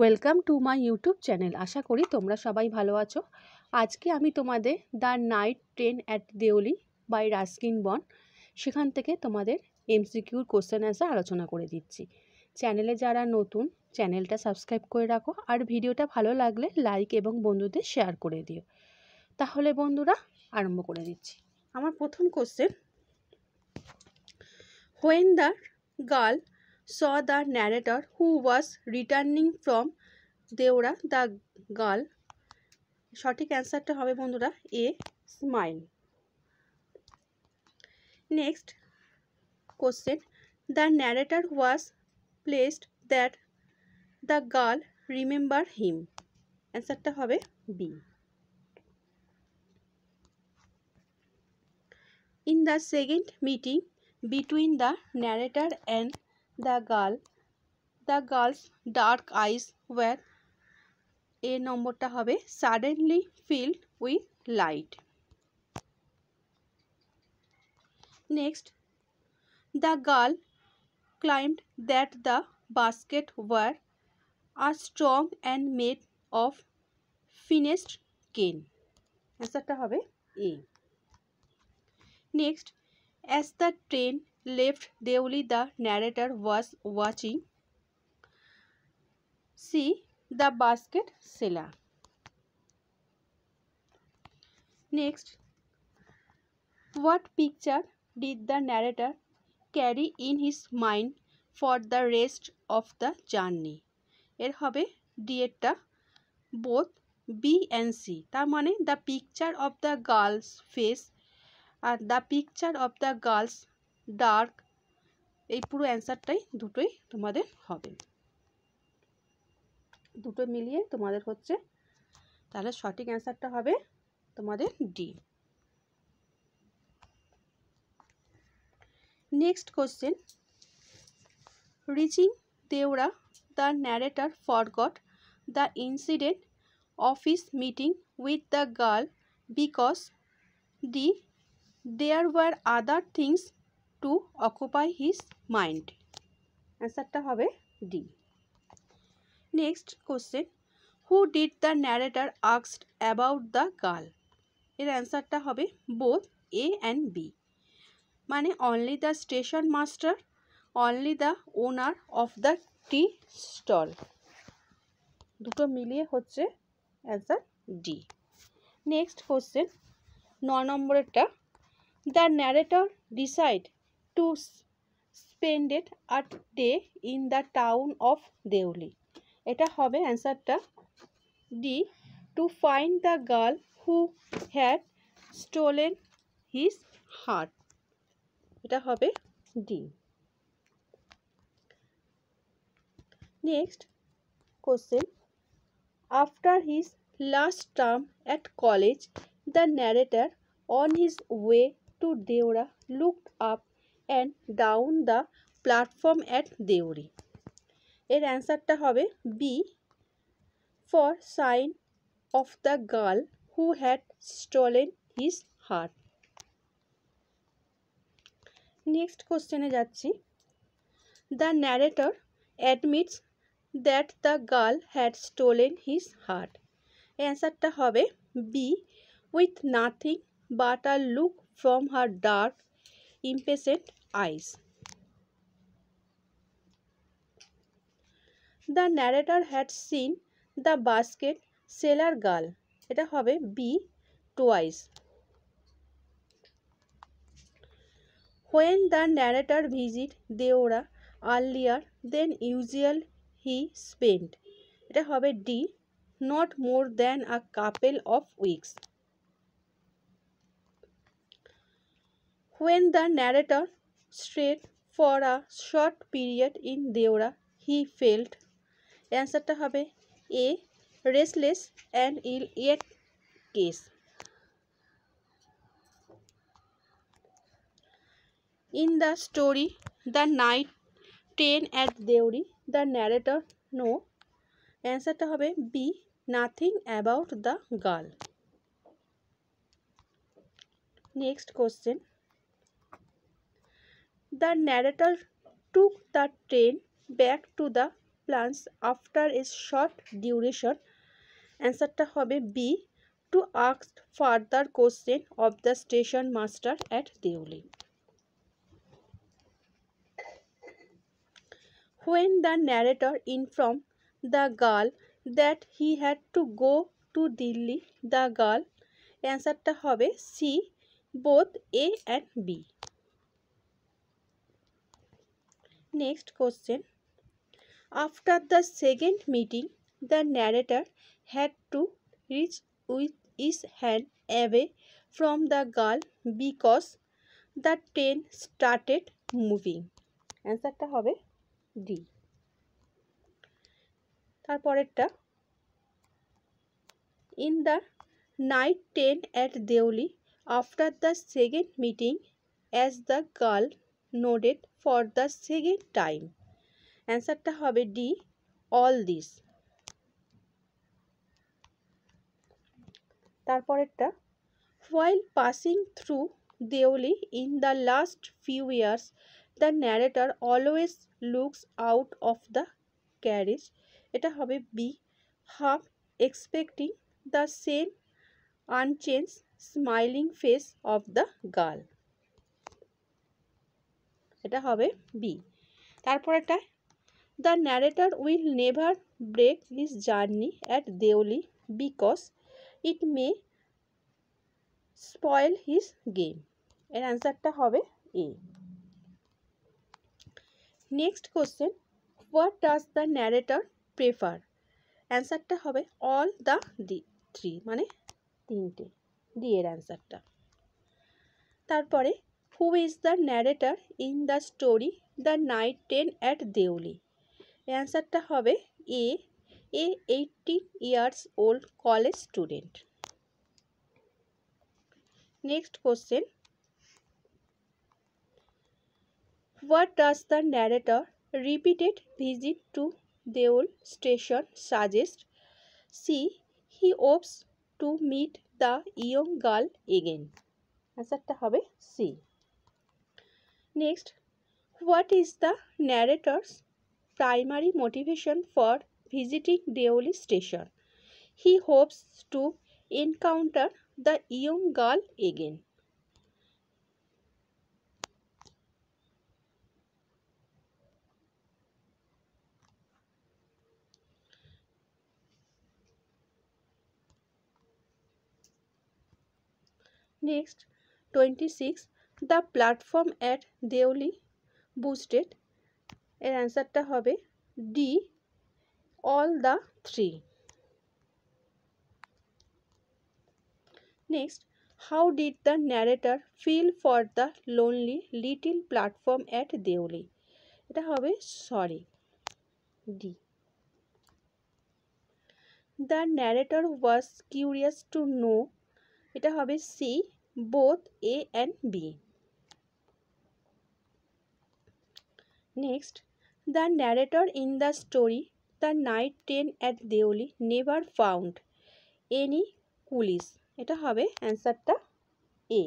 Welcome to my YouTube channel. আশা করি তোমরা সবাই ভালো আছো। আজকে আমি তোমাদের the night train at Deoli by Ruskin Bond সেখান থেকে তোমাদের এমসিকিউর কোশ্চেন অ্যান্সার আলোচনা করে দিচ্ছি। চ্যানেলে যারা নতুন, চ্যানেলটা সাবস্ক্রাইব করে রাখো, আর ভিডিওটা ভালো লাগলে লাইক এবং বন্ধুদের শেয়ার করে দিও। তাহলে বন্ধুরা আরম্ভ করে দিচ্ছি। আমার প্রথম question, when the girl saw the narrator who was returning from Deora the girl, সঠিক অ্যান্সারটা হবে বন্ধুরা A, smile. Next question, the narrator was pleased that the girl remember him, অ্যান্সারটা হবে B. In the second meeting between the narrator and the girl's dark eyes were, এ নম্বরটা হবে suddenly filled with light. Next, the girl claimed that the basket were a strong and made of finest cane, অ্যান্সারটা হবে এ। Next, as the train left Deoli, the narrator was watching see the basket seller. Next, what picture did the narrator carry in his mind for the rest of the journey? এর হবে D এরটা both B and C, তার মানে the picture of the girl's face R the picture of the girl's dark, এই পুরো অ্যান্সারটাই দুটোই তোমাদের হবে, দুটো মিলিয়ে তোমাদের হচ্ছে, তাহলে সঠিক অ্যান্সারটা হবে তোমাদের D. Next question, reaching Deora the narrator forgot the incident of his meeting with the girl because there were other things to occupy his mind, অ্যান্সারটা হবে D. Next question, who did the narrator asked about the girl? এর অ্যান্সারটা হবে both A and B, মানে only the station master, only the owner of the tea stall, দুটো মিলিয়ে হচ্ছে answer D. Next question 9 নম্বরেরটা, the narrator decide to spend it a day in the town of Deoli, এটা হবে অ্যান্সারটা D, to find the girl who had stolen his heart, এটা হবে D. Next question, after his last term at college, the narrator on his way to Deora looked up and down the platform at Deori, এর অ্যান্সারটা হবে B, for sign of the girl who had stolen his heart. Next কোশ্চেনে যাচ্ছি, the narrator admits that the girl had stolen his heart, অ্যান্সারটা হবে B, with nothing but a look from her dark impatient eyes. The narrator had seen the basket seller girl, এটা হবে B, twice. When the narrator visit Deora earlier than usual, he spent, এটা হবে D, not more than a couple of weeks. When the narrator stayed for a short period in Deora, he felt, অ্যান্সারটা হবে এ, restless and ill at ease. In the story The Night Train at Deori, the narrator know, অ্যান্সারটা হবে B, nothing about the girl. Next question, the narrator took the train back to the plans after a short duration? অ্যান্সারটা হবে B, to ask further question of the station master at Deoli. When the narrator informed the girl that he had to go to Delhi, the girl, অ্যান্সারটা হবে C, both A and B. Next question. After the second meeting, the narrator had to reach with his hand away from the girl because the train started moving. অ্যান্সারটা হবে D. তারপরেরটা, in the night train at Deoli, after the second meeting, as the girl nodded for the second time. অ্যান্সারটা হবে D, all this. তারপরেরটা, while passing through Deoli in the last few years, the narrator always looks out of the carriage. এটা হবে B, half expecting the same unchanged smiling face of the girl. এটা হবে B. তারপরেরটা, the narrator will never break his journey at Deoli because it may spoil his game. এর অ্যান্সারটা হবে A. Next question, what does the narrator prefer? অ্যান্সারটা হবে all the three, মানে তিনটে, ডি এর অ্যান্সারটা। তারপরে, who is the narrator in the story the night train at Deoli? অ্যান্সারটা হবে A, 18 years old college student. Next question, what does the narrator repeated visit to Deol station suggest? C, he hopes to meet the young girl again. অ্যান্সারটা হবে C. Next, what is the narrator's primary motivation for visiting Deoli station? He hopes to encounter the young girl again. Next, 26, the platform at Deoli boosted. এর অ্যান্সারটা হবে D, all the three. Next, how did the narrator feel for the lonely little platform at Deoli? এটা হবে sorry, D. The narrator was curious to know. এটা হবে C, both A and B. Next, the narrator in the story The Night Train at Deoli never found any coolies. এটা হবে অ্যান্সারটা এ।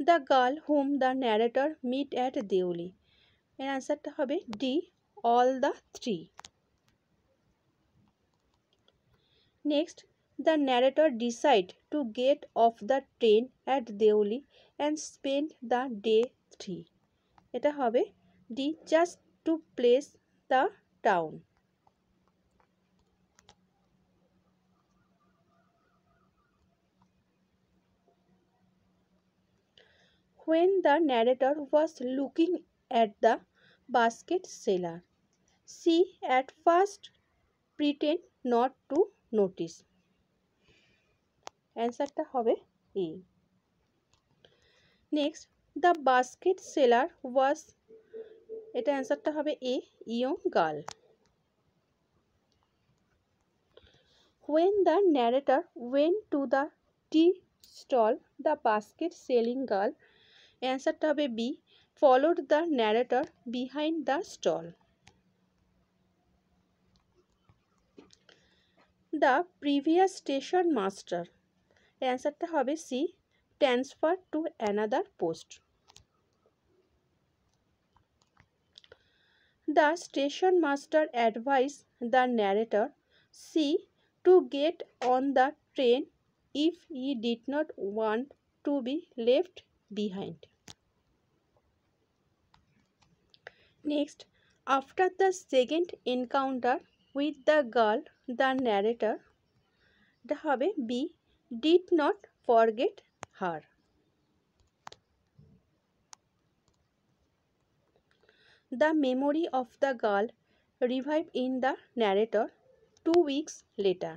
The girl whom the narrator meet at Deoli. এর অ্যান্সারটা হবে D, all the three. Next, the narrator decide to get off the train at Deoli and spend the day free. এটা হবে D, just to place the town. When the narrator was looking at the basket seller, she at first pretend not to notice. অ্যান্সারটা হবে A. Next, the basket seller was, এটা অ্যান্সারটা হবে A, young girl. When the narrator went to the tea stall, the basket selling girl, অ্যান্সারটা হবে B, followed the narrator behind the stall. The previous station master, অ্যান্সারটা হবে C, transfer to another post. The station master advised the narrator see to get on the train if he did not want to be left behind. Next, after the second encounter with the girl, the narrator হবে B did not forget her. The memory of the girl revived in the narrator 2 weeks later.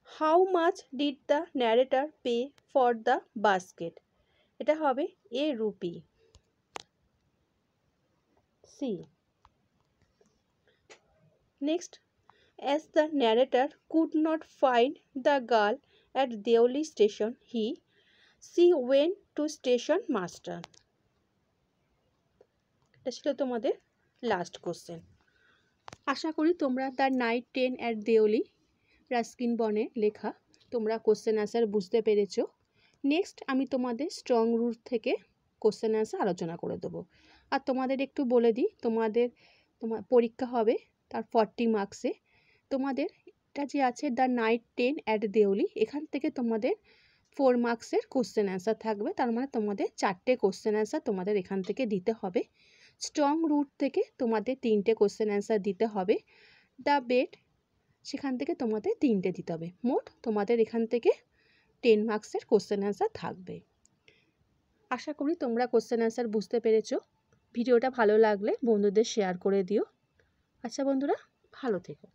How much did the narrator pay for the basket? এটা হবে A rupee. C. Next, as the narrator could not find the girl at Deoli station, she went to station master. এটা ছিল তোমাদের last question. আশা করি তোমরা the night train at Deoli Ruskin বনে লেখা তোমরা কোশ্চেন আনসার বুঝতে পেরেছো। নেক্সট আমি তোমাদের স্ট্রং রুট থেকে কোশ্চেন আনসার আলোচনা করে দেবো। আর তোমাদের একটু বলে দিই, তোমার পরীক্ষা হবে তার 40 মার্কসে। তোমাদের এটা যে আছে the night train at Deoli, এখান থেকে তোমাদের 4 মার্কসের কোশ্চেন অ্যান্সার থাকবে। তার মানে তোমাদের 4টে কোশ্চেন অ্যান্সার তোমাদের এখান থেকে দিতে হবে। স্ট্রং রুট থেকে তোমাদের 3টে কোশ্চেন অ্যান্সার দিতে হবে। দ্য বেড সেখান থেকে তোমাদের 3টে দিতে হবে। মোট তোমাদের এখান থেকে 10 মার্কসের কোশ্চেন অ্যান্সার থাকবে। আশা করি তোমরা কোশ্চেন অ্যান্সার বুঝতে পেরেছো। ভিডিওটা ভালো লাগলে বন্ধুদের শেয়ার করে দিও। আচ্ছা বন্ধুরা, ভালো থেকো।